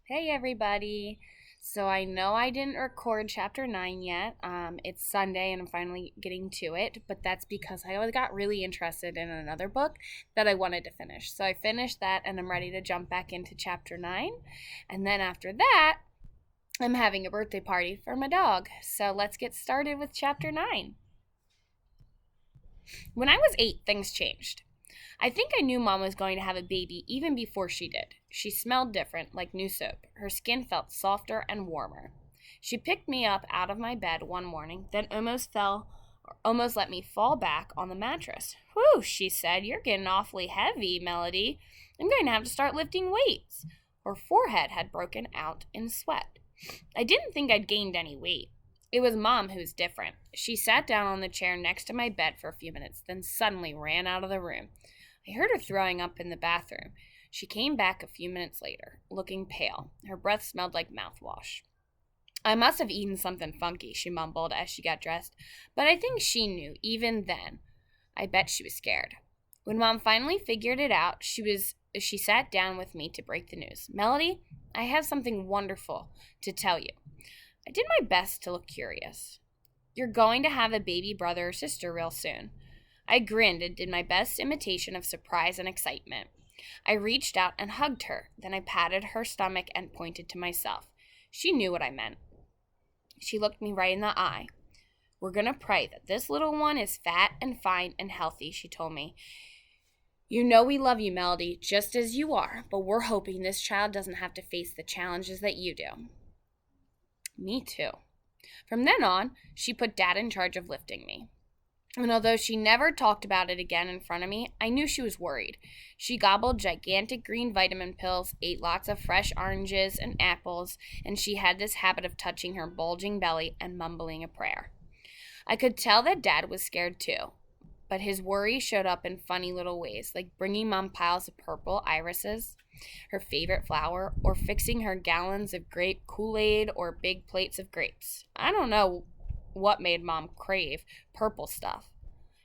Hey everybody. So I know I didn't record chapter 9 yet. It's Sunday and I'm finally getting to it, but that's because I got really interested in another book that I wanted to finish. So I finished that and I'm ready to jump back into chapter 9. And then after that, I'm having a birthday party for my dog. So let's get started with chapter 9. When I was 8, things changed. I think I knew Mom was going to have a baby even before she did. She smelled different, like new soap. Her skin felt softer and warmer. She picked me up out of my bed one morning, then almost let me fall back on the mattress. Whew, she said, "You're getting awfully heavy, Melody. I'm going to have to start lifting weights." Her forehead had broken out in sweat. I didn't think I'd gained any weight. It was Mom who was different. She sat down on the chair next to my bed for a few minutes, then suddenly ran out of the room. I heard her throwing up in the bathroom. She came back a few minutes later, looking pale. Her breath smelled like mouthwash. "I must have eaten something funky," she mumbled as she got dressed, but I think she knew even then. I bet she was scared. When Mom finally figured it out, she sat down with me to break the news. "Melody, I have something wonderful to tell you." I did my best to look curious. "You're going to have a baby brother or sister real soon." I grinned and did my best imitation of surprise and excitement. I reached out and hugged her. Then I patted her stomach and pointed to myself. She knew what I meant. She looked me right in the eye. "We're going to pray that this little one is fat and fine and healthy," she told me. "You know we love you, Melody, just as you are, but we're hoping this child doesn't have to face the challenges that you do." Me too. From then on, she put Dad in charge of lifting me. And although she never talked about it again in front of me, I knew she was worried. She gobbled gigantic green vitamin pills, ate lots of fresh oranges and apples, and she had this habit of touching her bulging belly and mumbling a prayer. I could tell that Dad was scared too, but his worry showed up in funny little ways, like bringing Mom piles of purple irises, her favorite flower, or fixing her gallons of grape Kool-Aid or big plates of grapes. I don't know what made Mom crave purple stuff.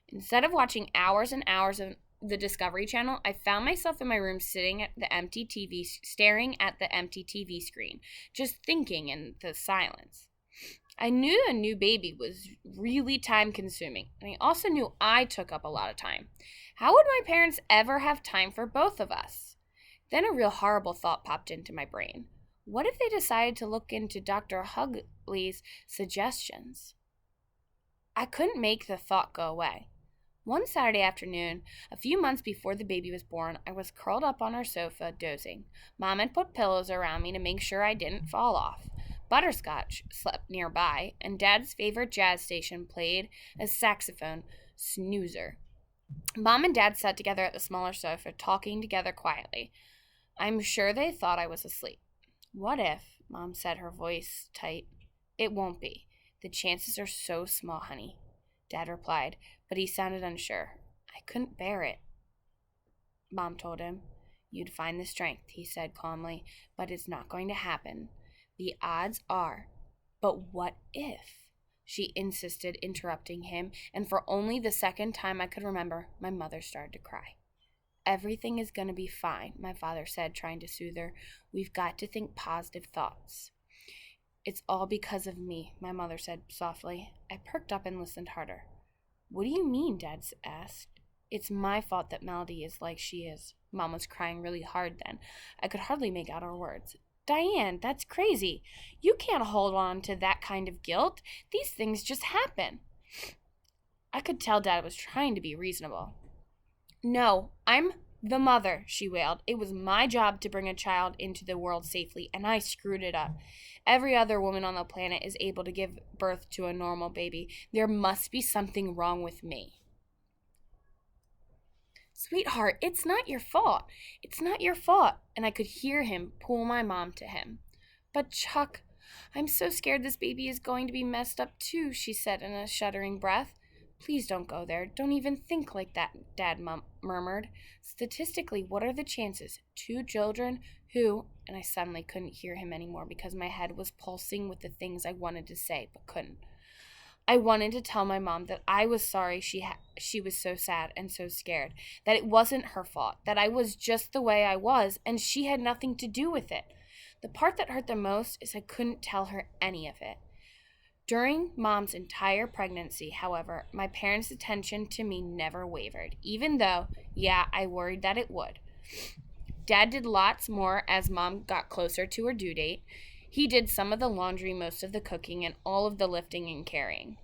Instead of watching hours and hours of the Discovery Channel, I found myself in my room sitting at the empty TV, staring at the empty TV screen, just thinking in the silence. I knew a new baby was really time consuming, and I also knew I took up a lot of time. How would my parents ever have time for both of us? Then a real horrible thought popped into my brain. What if they decided to look into Dr. Hugley's suggestions? I couldn't make the thought go away. One Saturday afternoon, a few months before the baby was born, I was curled up on our sofa, dozing. Mom had put pillows around me to make sure I didn't fall off. Butterscotch slept nearby, and Dad's favorite jazz station played a saxophone snoozer. Mom and Dad sat together at the smaller sofa, talking together quietly. I'm sure they thought I was asleep. "What if?" Mom said, her voice tight. "It won't be. The chances are so small, honey," Dad replied, but he sounded unsure. "I couldn't bear it," Mom told him. "You'd find the strength," he said calmly, "but it's not going to happen. The odds are." "But what if?" she insisted, interrupting him, and for only the second time I could remember, my mother started to cry. "Everything is going to be fine," my father said, trying to soothe her. "We've got to think positive thoughts." "It's all because of me," my mother said softly. I perked up and listened harder. "What do you mean?" Dad asked. "It's my fault that Melody is like she is." Mom was crying really hard then. I could hardly make out her words. "Diane, that's crazy. You can't hold on to that kind of guilt. These things just happen." I could tell Dad was trying to be reasonable. "No, I'm the mother," she wailed. "It was my job to bring a child into the world safely, and I screwed it up. Every other woman on the planet is able to give birth to a normal baby. There must be something wrong with me." "Sweetheart, it's not your fault. It's not your fault." And I could hear him pull my mom to him. "But Chuck, I'm so scared this baby is going to be messed up too," she said in a shuddering breath. "Please don't go there. Don't even think like that," Dad murmured. "Statistically, what are the chances? Two children who—" And I suddenly couldn't hear him anymore because my head was pulsing with the things I wanted to say but couldn't. I wanted to tell my mom that I was sorry she was so sad and so scared, that it wasn't her fault, that I was just the way I was and she had nothing to do with it. The part that hurt the most is I couldn't tell her any of it. During Mom's entire pregnancy, however, my parents' attention to me never wavered, even though, yeah, I worried that it would. Dad did lots more as Mom got closer to her due date. He did some of the laundry, most of the cooking, and all of the lifting and carrying.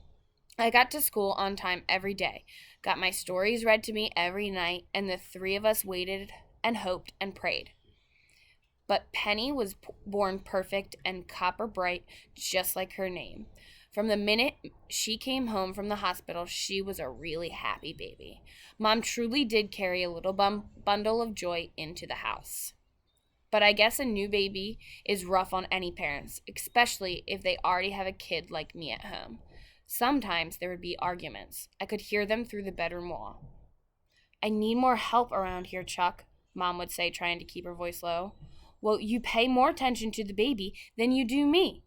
I got to school on time every day, got my stories read to me every night, and the three of us waited and hoped and prayed. But Penny was born perfect and copper bright, just like her name. From the minute she came home from the hospital, she was a really happy baby. Mom truly did carry a little bundle of joy into the house. But I guess a new baby is rough on any parents, especially if they already have a kid like me at home. Sometimes there would be arguments. I could hear them through the bedroom wall. "I need more help around here, Chuck," Mom would say, trying to keep her voice low. "Well, you pay more attention to the baby than you do me.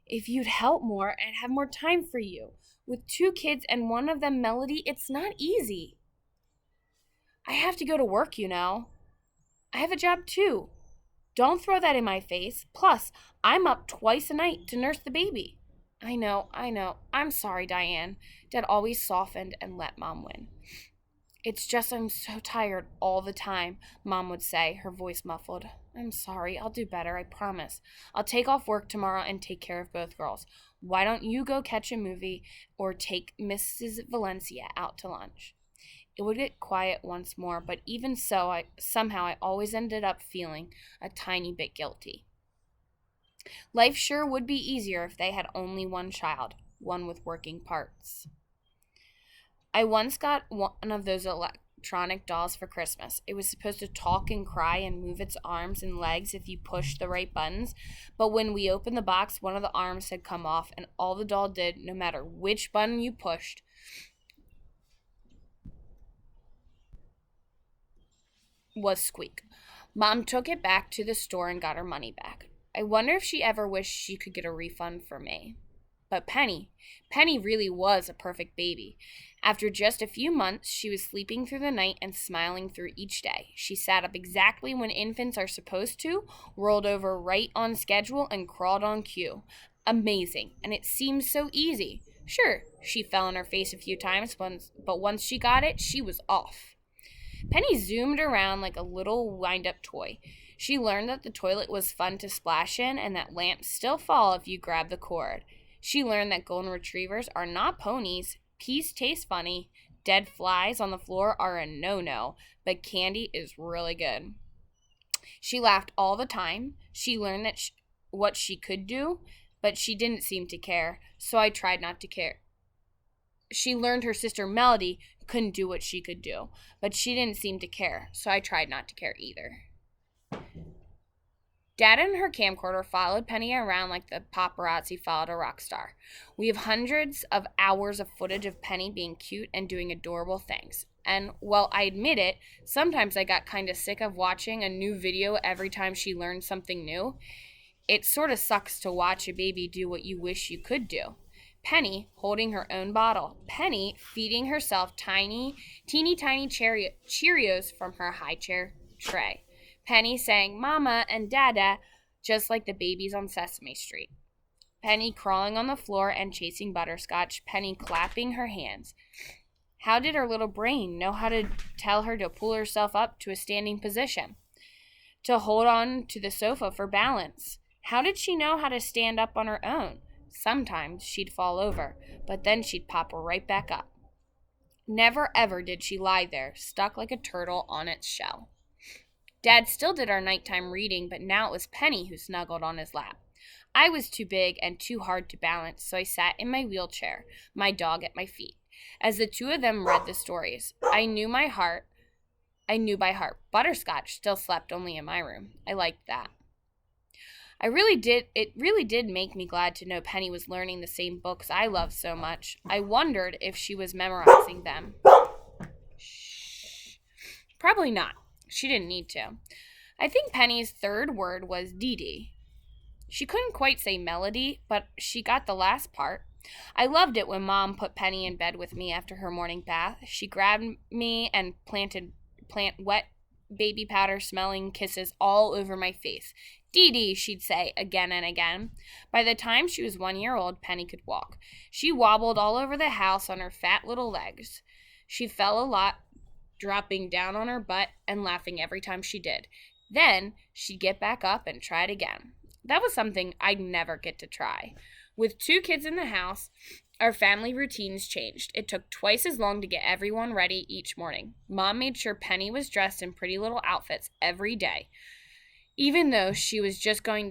If you'd help more, I'd have more time for you. With 2 kids and one of them Melody, it's not easy. I have to go to work, you know. I have a job too. Don't throw that in my face. Plus, I'm up twice a night to nurse the baby." I know. I'm sorry, Diane." Dad always softened and let Mom win. "It's just I'm so tired all the time," Mom would say, her voice muffled. "I'm sorry. I'll do better, I promise. I'll take off work tomorrow and take care of both girls. Why don't you go catch a movie or take Mrs. Valencia out to lunch?" It would get quiet once more, but even so, I always ended up feeling a tiny bit guilty. Life sure would be easier if they had only one child, one with working parts. I once got one of those electronic dolls for Christmas. It was supposed to talk and cry and move its arms and legs if you pushed the right buttons, but when we opened the box, one of the arms had come off, and all the doll did, no matter which button you pushed, was squeak. Mom took it back to the store and got her money back. I wonder if she ever wished she could get a refund for me. But Penny really was a perfect baby. After just a few months, she was sleeping through the night and smiling through each day. She sat up exactly when infants are supposed to, rolled over right on schedule, and crawled on cue. Amazing, and it seemed so easy. Sure, she fell on her face a few times, but once she got it, she was off. Penny zoomed around like a little wind-up toy. She learned that the toilet was fun to splash in and that lamps still fall if you grab the cord. She learned that golden retrievers are not ponies, peas taste funny, dead flies on the floor are a no-no, but candy is really good. She laughed all the time. She learned what she could do, but she didn't seem to care, so I tried not to care. She learned her sister Melody couldn't do what she could do, but she didn't seem to care, so I tried not to care either. Dad and her camcorder followed Penny around like the paparazzi followed a rock star. We have hundreds of hours of footage of Penny being cute and doing adorable things. And, well, I admit it, sometimes I got kind of sick of watching a new video every time she learned something new. It sort of sucks to watch a baby do what you wish you could do. Penny holding her own bottle. Penny feeding herself teeny tiny Cheerios from her high chair tray. Penny saying Mama and Dada just like the babies on Sesame Street. Penny crawling on the floor and chasing butterscotch. Penny clapping her hands. How did her little brain know how to tell her to pull herself up to a standing position? To hold on to the sofa for balance? How did she know how to stand up on her own? Sometimes she'd fall over, but then she'd pop right back up. Never ever did she lie there, stuck like a turtle on its shell. Dad still did our nighttime reading, but now it was Penny who snuggled on his lap. I was too big and too hard to balance, so I sat in my wheelchair, my dog at my feet. As the two of them read the stories, I knew by heart. Butterscotch still slept only in my room. I liked that. It really did make me glad to know Penny was learning the same books I love so much. I wondered if she was memorizing them. Probably not. She didn't need to. I think Penny's third word was Dee. She couldn't quite say melody, but she got the last part. I loved it when Mom put Penny in bed with me after her morning bath. She grabbed me and plant wet baby powder smelling kisses all over my face. Dee Dee, she'd say again and again. By the time she was 1 year old, Penny could walk. She wobbled all over the house on her fat little legs. She fell a lot, dropping down on her butt and laughing every time she did. Then she'd get back up and try it again. That was something I'd never get to try. With 2 kids in the house, our family routines changed. It took twice as long to get everyone ready each morning. Mom made sure Penny was dressed in pretty little outfits every day, even though she was just going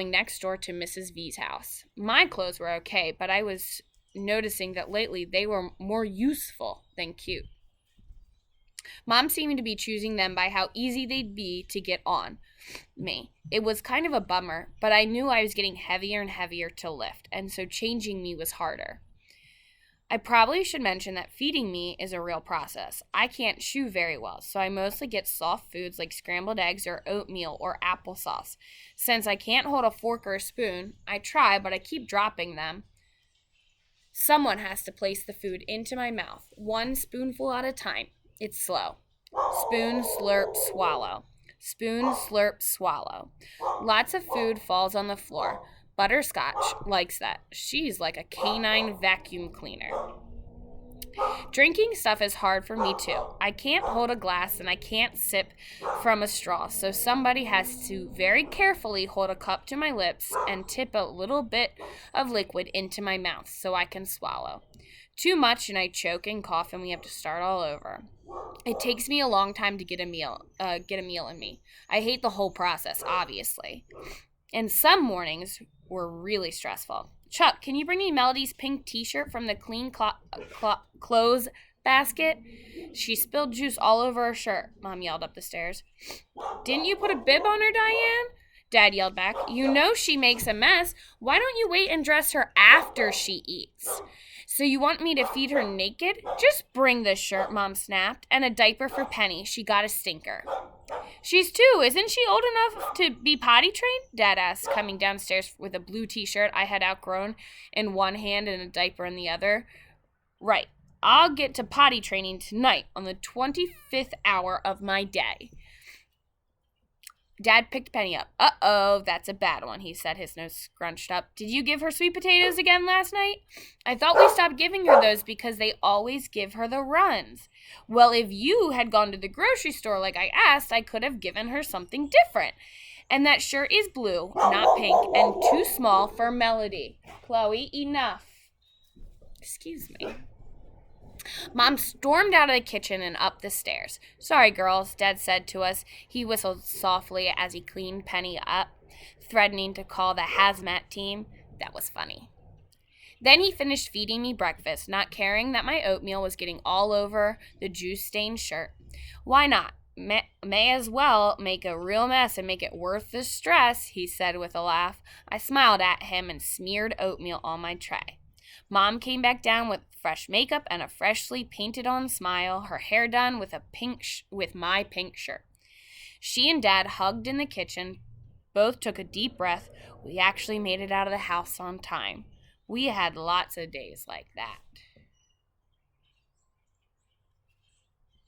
next door to Mrs. V's house. My clothes were okay, but I was noticing that lately they were more useful than cute. Mom seemed to be choosing them by how easy they'd be to get on me. It was kind of a bummer, but I knew I was getting heavier and heavier to lift, and so changing me was harder. I probably should mention that feeding me is a real process. I can't chew very well, so I mostly get soft foods like scrambled eggs or oatmeal or applesauce. Since I can't hold a fork or a spoon, I try, but I keep dropping them. Someone has to place the food into my mouth, 1 spoonful at a time. It's slow. Spoon, slurp, swallow. Spoon, slurp, swallow. Lots of food falls on the floor. Butterscotch likes that. She's like a canine vacuum cleaner. Drinking stuff is hard for me too. I can't hold a glass and I can't sip from a straw, so somebody has to very carefully hold a cup to my lips and tip a little bit of liquid into my mouth so I can swallow. Too much and I choke and cough and we have to start all over. It takes me a long time to get a meal in me. I hate the whole process, obviously. And some mornings were really stressful. Chuck, can you bring me Melody's pink t-shirt from the clean clothes basket? She spilled juice all over her shirt, Mom yelled up the stairs. Didn't you put a bib on her, Diane? Dad yelled back. You know she makes a mess. Why don't you wait and dress her after she eats? So you want me to feed her naked? Just bring the shirt, Mom snapped, and a diaper for Penny. She got a stinker. She's 2. Isn't she old enough to be potty trained? Dad asked, coming downstairs with a blue t-shirt I had outgrown in one hand and a diaper in the other. Right. I'll get to potty training tonight on the 25th hour of my day. Dad picked Penny up. Uh-oh, that's a bad one, he said, his nose scrunched up. Did you give her sweet potatoes again last night? I thought we stopped giving her those because they always give her the runs. Well, if you had gone to the grocery store like I asked, I could have given her something different. And that shirt is blue, not pink, and too small for Melody. Chloe, enough. Excuse me. Mom stormed out of the kitchen and up the stairs. Sorry, girls, Dad said to us. He whistled softly as he cleaned Penny up, threatening to call the hazmat team. That was funny. Then he finished feeding me breakfast, not caring that my oatmeal was getting all over the juice-stained shirt. Why not? May as well make a real mess and make it worth the stress, he said with a laugh. I smiled at him and smeared oatmeal on my tray. Mom came back down with fresh makeup and a freshly painted-on smile, her hair done with my pink shirt. She and Dad hugged in the kitchen. Both took a deep breath. We actually made it out of the house on time. We had lots of days like that.